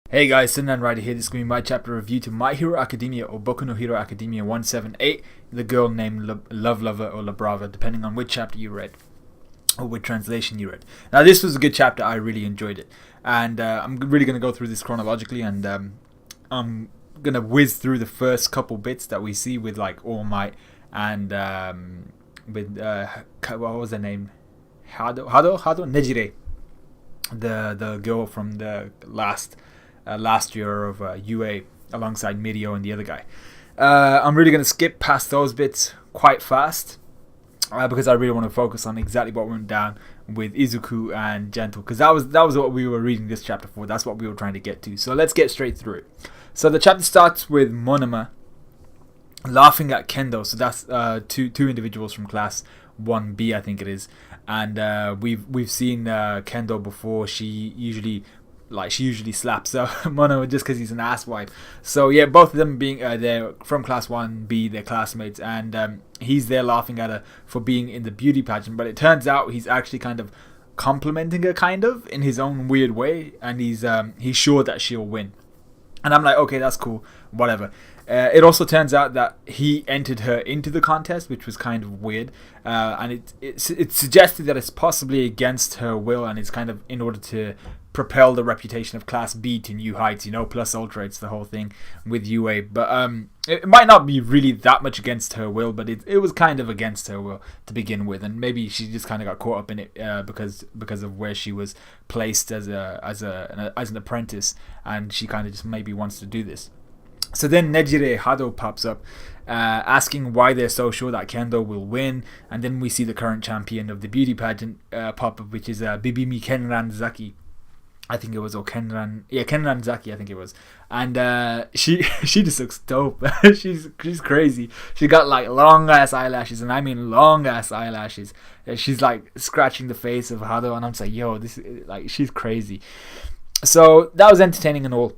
Hey guys, SunDownRider here. This is going to be my chapter review to My Hero Academia or Boku no Hero Academia 178, The Girl Named Love Lover or La Brava, depending on which chapter you read or which translation you read. Now this was a good chapter, I really enjoyed it. And I'm really going to go through this chronologically, and I'm going to whiz through the first couple bits that we see with like All Might and with, what was her name? Hado? Nejire, the girl from the last year of UA alongside Mirio and the other guy. I'm really going to skip past those bits quite fast because I really want to focus on exactly what went down with Izuku and Gentle, because that was what we were reading this chapter for. That's what we were trying to get to. So let's get straight through it. So the chapter starts with Monoma laughing at Kendo. So that's two individuals from class 1B, I think it is. And we've seen Kendo before. She usually slaps Mono just because he's an asswipe. So yeah, both of them being they're from class 1B, they're classmates, and he's there laughing at her for being in the beauty pageant. But it turns out he's actually kind of complimenting her, kind of in his own weird way, and he's sure that she'll win. And I'm like, okay, that's cool, whatever. It also turns out that he entered her into the contest, which was kind of weird, and it suggested that it's possibly against her will, and it's kind of in order to propel the reputation of Class B to new heights, plus Ultra, it's the whole thing with UA. But it might not be really that much against her will, but it was kind of against her will to begin with, and maybe she just kind of got caught up in it because of where she was placed as an apprentice, and she kind of just maybe wants to do this. So then Nejire Hado pops up, asking why they're so sure that Kendo will win, and then we see the current champion of the beauty pageant pop up, which is Bibimi Kenran Zaki. I think it was, or Kenran Zaki, I think it was. And she just looks dope. she's crazy. She got like long ass eyelashes, and I mean long ass eyelashes. She's like scratching the face of Hado, and I'm just like, yo, this is like, she's crazy. So that was entertaining and all,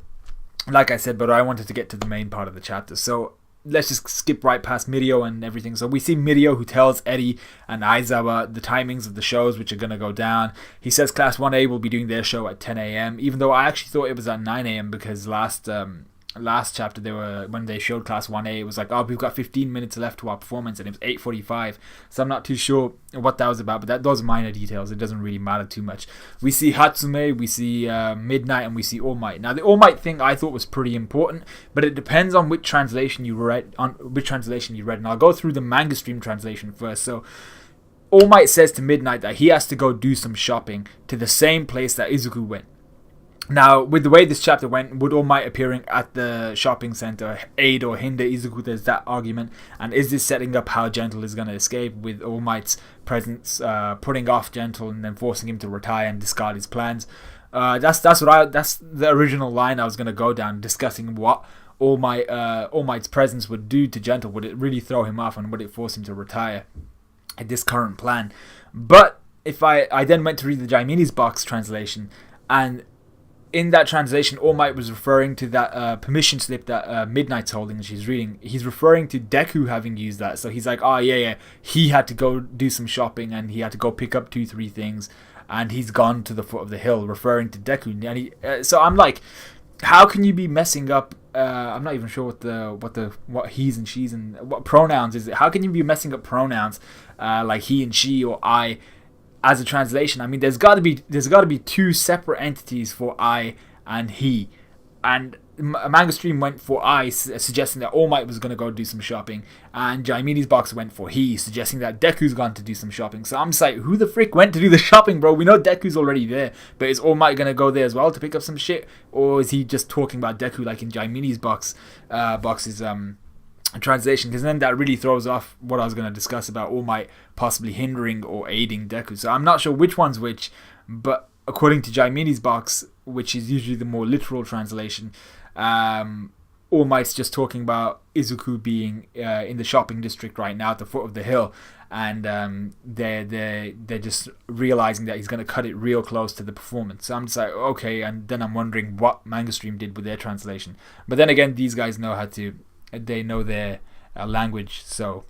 like I said, but I wanted to get to the main part of the chapter. So let's just skip right past Mirio and everything. So we see Mirio, who tells Eddie and Aizawa the timings of the shows which are going to go down. He says Class 1A will be doing their show at 10 a.m, even though I actually thought it was at 9 a.m, because last chapter when they showed Class 1A, it was like, oh, we've got 15 minutes left to our performance, and it was 8:45. So I'm not too sure what that was about, but those are minor details. It doesn't really matter too much. We see Hatsume, we see Midnight, and we see All Might. Now the All Might thing I thought was pretty important, but it depends on which translation you read. And I'll go through the manga stream translation first. So All Might says to Midnight that he has to go do some shopping to the same place that Izuku went. Now, with the way this chapter went, would All Might appearing at the shopping center aid or hinder Izuku? There's that argument. And is this setting up how Gentle is going to escape, with All Might's presence putting off Gentle and then forcing him to retire and discard his plans? That's the original line I was going to go down, discussing what All Might's presence would do to Gentle. Would it really throw him off, and would it force him to retire at this current plan? But if I then went to read the Jaimini's box translation, and in that translation, All Might was referring to that permission slip that Midnight's holding and she's reading. He's referring to Deku having used that. So he's like, oh, yeah, he had to go do some shopping and he had to go pick up 2-3 things, and he's gone to the foot of the hill, referring to Deku. And so I'm like, how can you be messing up? I'm not even sure what he's and she's and what pronouns is it. How can you be messing up pronouns like he and she or I? As a translation, I mean, there's got to be two separate entities for I and he, and Manga Stream went for I, suggesting that All Might was going to go do some shopping, and Jaimini's box went for he, suggesting that Deku's gone to do some shopping. So I'm just like, who the frick went to do the shopping, bro? We know Deku's already there, but is All Might going to go there as well to pick up some shit, or is he just talking about Deku like in Jaimini's box's translation? Because then that really throws off what I was going to discuss about All Might possibly hindering or aiding Deku. So I'm not sure which one's which, but according to Jaimini's box, which is usually the more literal translation, All Might's just talking about Izuku being in the shopping district right now at the foot of the hill, and they're just realizing that he's going to cut it real close to the performance. So I'm just like, okay, and then I'm wondering what Manga Stream did with their translation. But then again, these guys know they know their language, so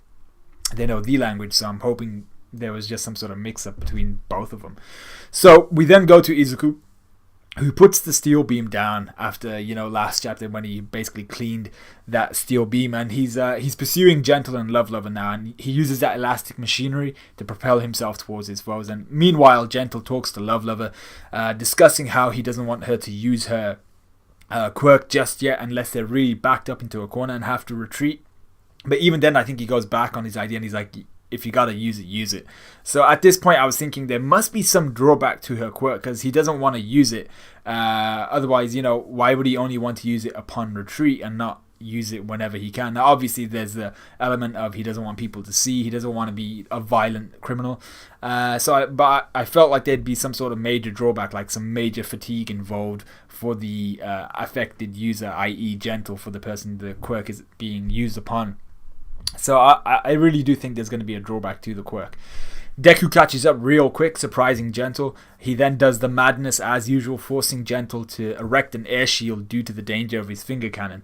they know the language, so I'm hoping there was just some sort of mix-up between both of them. So we then go to Izuku, who puts the steel beam down after, last chapter when he basically cleaned that steel beam, and he's pursuing Gentle and Love Lover now, and he uses that elastic machinery to propel himself towards his foes. And meanwhile, Gentle talks to Love Lover, discussing how he doesn't want her to use her quirk just yet unless they're really backed up into a corner and have to retreat. But even then, I think he goes back on his idea and he's like, if you gotta use it, use it. So at this point, I was thinking there must be some drawback to her quirk because he doesn't want to use it. Otherwise, why would he only want to use it upon retreat and not use it whenever he can? Now, obviously, there's the element of he doesn't want people to see. He doesn't want to be a violent criminal. But I felt like there'd be some sort of major drawback, like some major fatigue involved for the affected user, i.e. Gentle, for the person the quirk is being used upon. So I really do think there's going to be a drawback to the quirk. Deku catches up real quick, surprising Gentle. He then does the madness as usual, forcing Gentle to erect an air shield due to the danger of his finger cannon.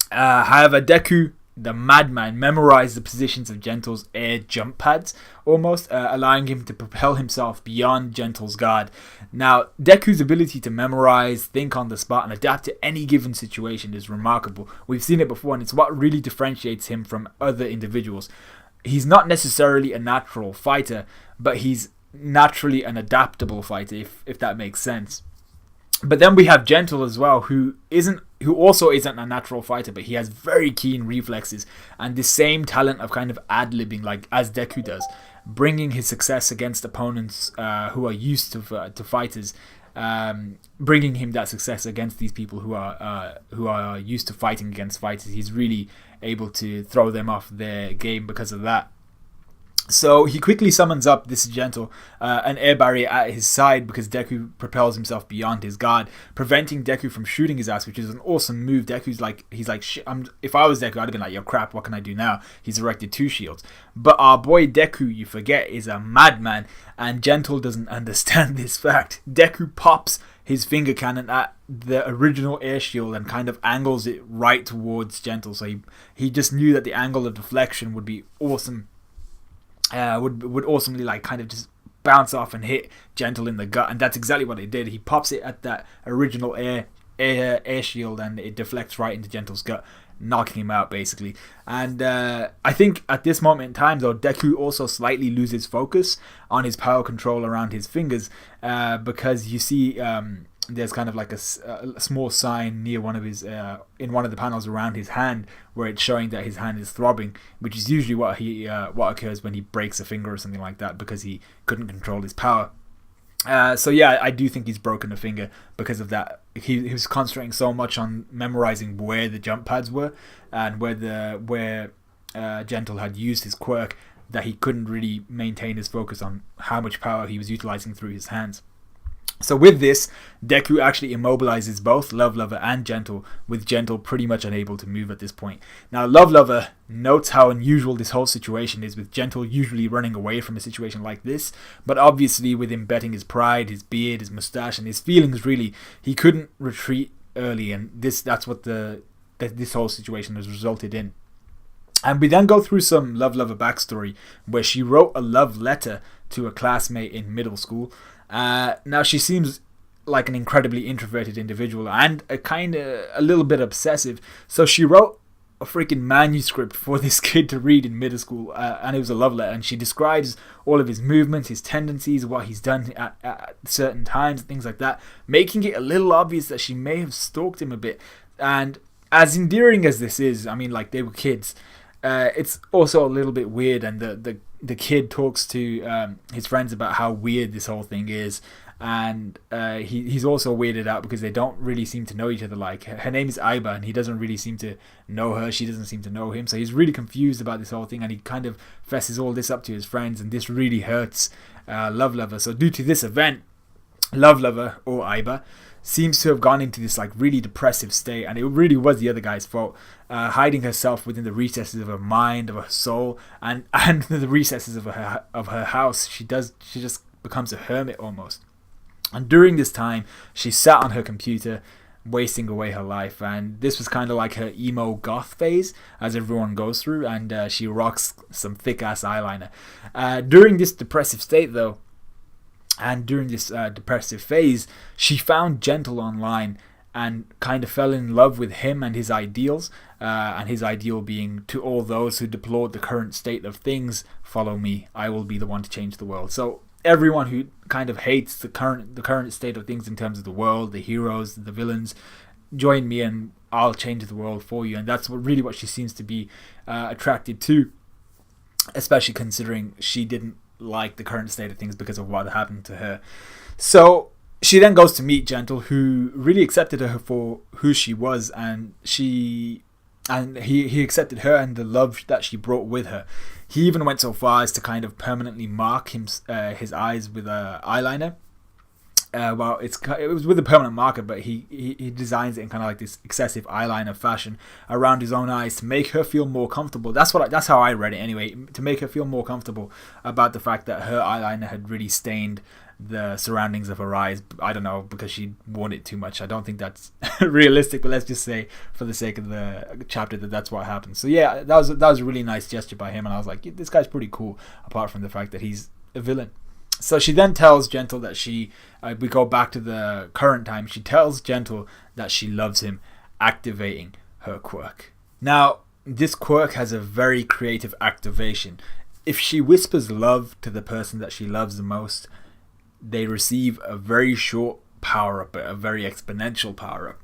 However, Deku, the madman, memorized the positions of Gentle's air jump pads, almost, allowing him to propel himself beyond Gentle's guard. Now, Deku's ability to memorize, think on the spot, and adapt to any given situation is remarkable. We've seen it before, and it's what really differentiates him from other individuals. He's not necessarily a natural fighter, but he's naturally an adaptable fighter, if that makes sense. But then we have Gentle as well, who also isn't a natural fighter, but he has very keen reflexes and the same talent of kind of ad-libbing like as Deku does, bringing his success against opponents who are used to fighters, bringing him that success against these people who are used to fighting against fighters. He's really able to throw them off their game because of that. So he quickly summons up this Gentle, an air barrier at his side because Deku propels himself beyond his guard, preventing Deku from shooting his ass, which is an awesome move. He's like, shit, if I was Deku, I'd have been like, yo, crap, what can I do now? He's erected 2 shields. But our boy Deku, you forget, is a madman, and Gentle doesn't understand this fact. Deku pops his finger cannon at the original air shield and kind of angles it right towards Gentle. So he just knew that the angle of deflection would be awesome. Would awesomely like kind of just bounce off and hit Gentle in the gut, and that's exactly what it did. He pops it at that original air shield, and it deflects right into Gentle's gut, knocking him out basically. And I think at this moment in time, though, Deku also slightly loses focus on his power control around his fingers, because you see there's kind of like a small sign near one of his in one of the panels around his hand where it's showing that his hand is throbbing, which is usually what occurs when he breaks a finger or something like that because he couldn't control his power. So yeah, I do think he's broken a finger because of that. He was concentrating so much on memorizing where the jump pads were and where Gentle had used his quirk that he couldn't really maintain his focus on how much power he was utilizing through his hands. So with this, Deku actually immobilizes both Love Lover and Gentle, with Gentle pretty much unable to move at this point. Now, Love Lover notes how unusual this whole situation is, with Gentle usually running away from a situation like this, but obviously with him betting his pride, his beard, his mustache, and his feelings really, he couldn't retreat early, and that's what this whole situation has resulted in. And we then go through some Love Lover backstory, where she wrote a love letter to a classmate in middle school. Now she seems like an incredibly introverted individual and a little bit obsessive. So she wrote a freaking manuscript for this kid to read in middle school, and it was a love letter. And she describes all of his movements, his tendencies, what he's done at certain times, things like that, making it a little obvious that she may have stalked him a bit. And as endearing as this is, I mean, like, they were kids. It's also a little bit weird, and the kid talks to his friends about how weird this whole thing is, and he's also weirded out because they don't really seem to know each other. Like, her name is Aiba, and he doesn't really seem to know her, she doesn't seem to know him, so he's really confused about this whole thing, and he kind of fesses all this up to his friends, and this really hurts Love Lover. So due to this event, Love Lover, or Aiba, seems to have gone into this like really depressive state, and it really was the other guy's fault, hiding herself within the recesses of her mind, of her soul, and the recesses of her house. She just becomes a hermit almost. And during this time, she sat on her computer, wasting away her life, and this was kind of like her emo goth phase, as everyone goes through, and she rocks some thick ass eyeliner. During this depressive state, though, And during this depressive phase, she found Gentle online and kind of fell in love with him and his ideals, and his ideal being, to all those who deplored the current state of things, follow me, I will be the one to change the world. So everyone who kind of hates the current state of things in terms of the world, the heroes, the villains, join me and I'll change the world for you. And that's what she seems to be attracted to, especially considering she didn't like the current state of things because of what happened to her. So she then goes to meet Gentle, who really accepted her for who she was, and he accepted her and the love that she brought with her. He even went so far as to kind of permanently mark his eyes with eyeliner. It was with a permanent marker, but he designs it in kind of like this excessive eyeliner fashion around his own eyes to make her feel more comfortable. That's how I read it anyway. To make her feel more comfortable about the fact that her eyeliner had really stained the surroundings of her eyes. I don't know, because she worn it too much. I don't think that's realistic, but let's just say for the sake of the chapter that's what happened. So yeah, that was a really nice gesture by him, and I was like, this guy's pretty cool, apart from the fact that he's a villain. So she then tells Gentle that we go back to the current time, she tells Gentle that she loves him, activating her quirk. Now, this quirk has a very creative activation. If she whispers love to the person that she loves the most, they receive a very short power-up, a very exponential power-up.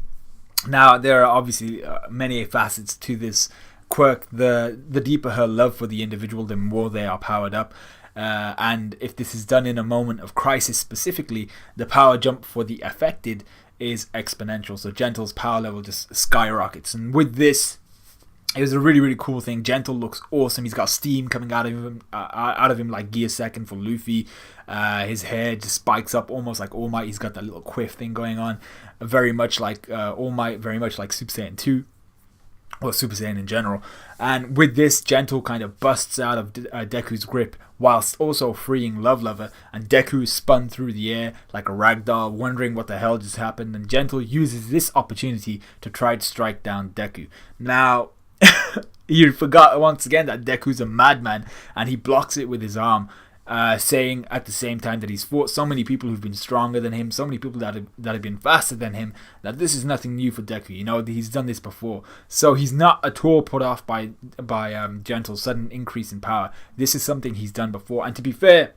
Now, there are obviously many facets to this quirk. The deeper her love for the individual, the more they are powered up. And if this is done in a moment of crisis specifically, the power jump for the affected is exponential. So Gentle's power level just skyrockets. And with this, it was a really, really cool thing. Gentle looks awesome. He's got steam coming out of him like Gear Second for Luffy. His hair just spikes up almost like All Might. He's got that little quiff thing going on. Very much like All Might, very much like Super Saiyan 2. Or Super Saiyan in general. And with this, Gentle kind of busts out of Deku's grip whilst also freeing Love Lover, and Deku is spun through the air like a ragdoll, wondering what the hell just happened, and Gentle uses this opportunity to try to strike down Deku. Now, you forgot once again that Deku's a madman, and he blocks it with his arm, saying at the same time that he's fought so many people who've been stronger than him, so many people that have been faster than him, that this is nothing new for Deku. He's done this before. So he's not at all put off by Gentle's sudden increase in power. This is something he's done before. And to be fair,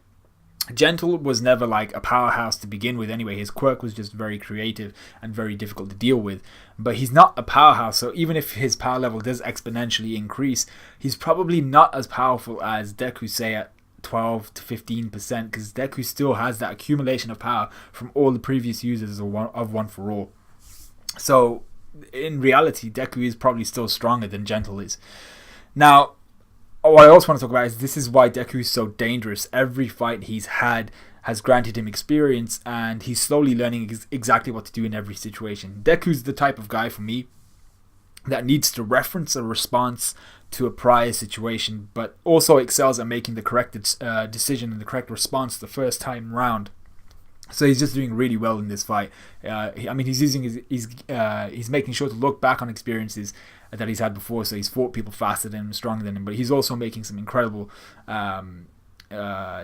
Gentle was never like a powerhouse to begin with anyway. His quirk was just very creative and very difficult to deal with. But he's not a powerhouse, so even if his power level does exponentially increase, he's probably not as powerful as Deku, say, at 12 to 15%, because Deku still has that accumulation of power from all the previous users of One for All. So in reality, Deku is probably still stronger than Gentle is. Now, what I also want to talk about is this is why Deku is so dangerous. Every fight he's had has granted him experience, and he's slowly learning exactly what to do in every situation. Deku's the type of guy for me that needs to reference a response to a prior situation, but also excels at making the correct decision and the correct response the first time round. So he's just doing really well in this fight. He's using he's making sure to look back on experiences that he's had before. So he's fought people faster than him, stronger than him, but he's also making some incredible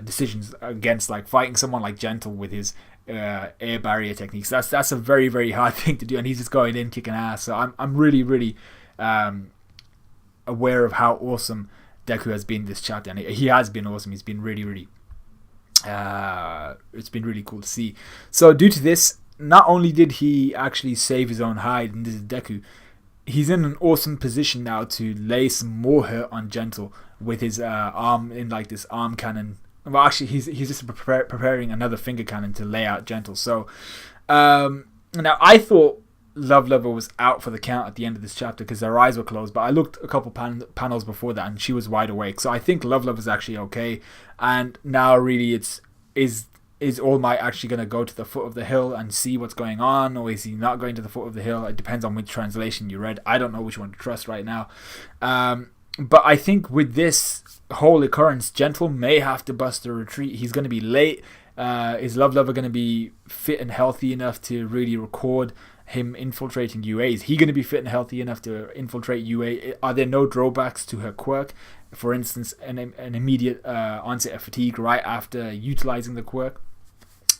decisions against, like, fighting someone like Gentle with his air barrier techniques. That's a very, very hard thing to do, and he's just going in kicking ass. So I'm really, really aware of how awesome Deku has been this chapter, and he has been awesome. He's been really, really it's been really cool to see. So due to this, not only did he actually save his own hide, and this is Deku, he's in an awesome position now to lay some more hurt on Gentle with his arm in like this arm cannon. Well, actually, he's just preparing another finger cannon to lay out Gentle. So now I thought Love Lover was out for the count at the end of this chapter because her eyes were closed, but I looked a couple panels before that and she was wide awake. So I think Love Lover's actually okay. And now really is All Might actually going to go to the foot of the hill and see what's going on, or is he not going to the foot of the hill? It depends on which translation you read. I don't know which one to trust right now. But I think with this whole occurrence, Gentle may have to bust a retreat. He's going to be late. Is Love Lover going to be fit and healthy enough to really record him infiltrating UA? Is he going to be fit and healthy enough to infiltrate UA? Are there no drawbacks to her quirk? For instance, an immediate onset of fatigue right after utilizing the quirk.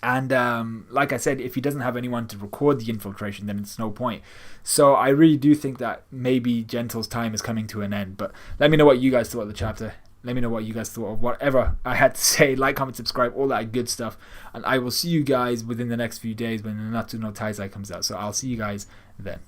And like I said, if he doesn't have anyone to record the infiltration, then it's no point. So I really do think that maybe Gentle's time is coming to an end. But let me know what you guys thought of the chapter. Let me know what you guys thought of whatever I had to say. Like, comment, subscribe, all that good stuff. And I will see you guys within the next few days when Natsu no Taizai comes out. So I'll see you guys then.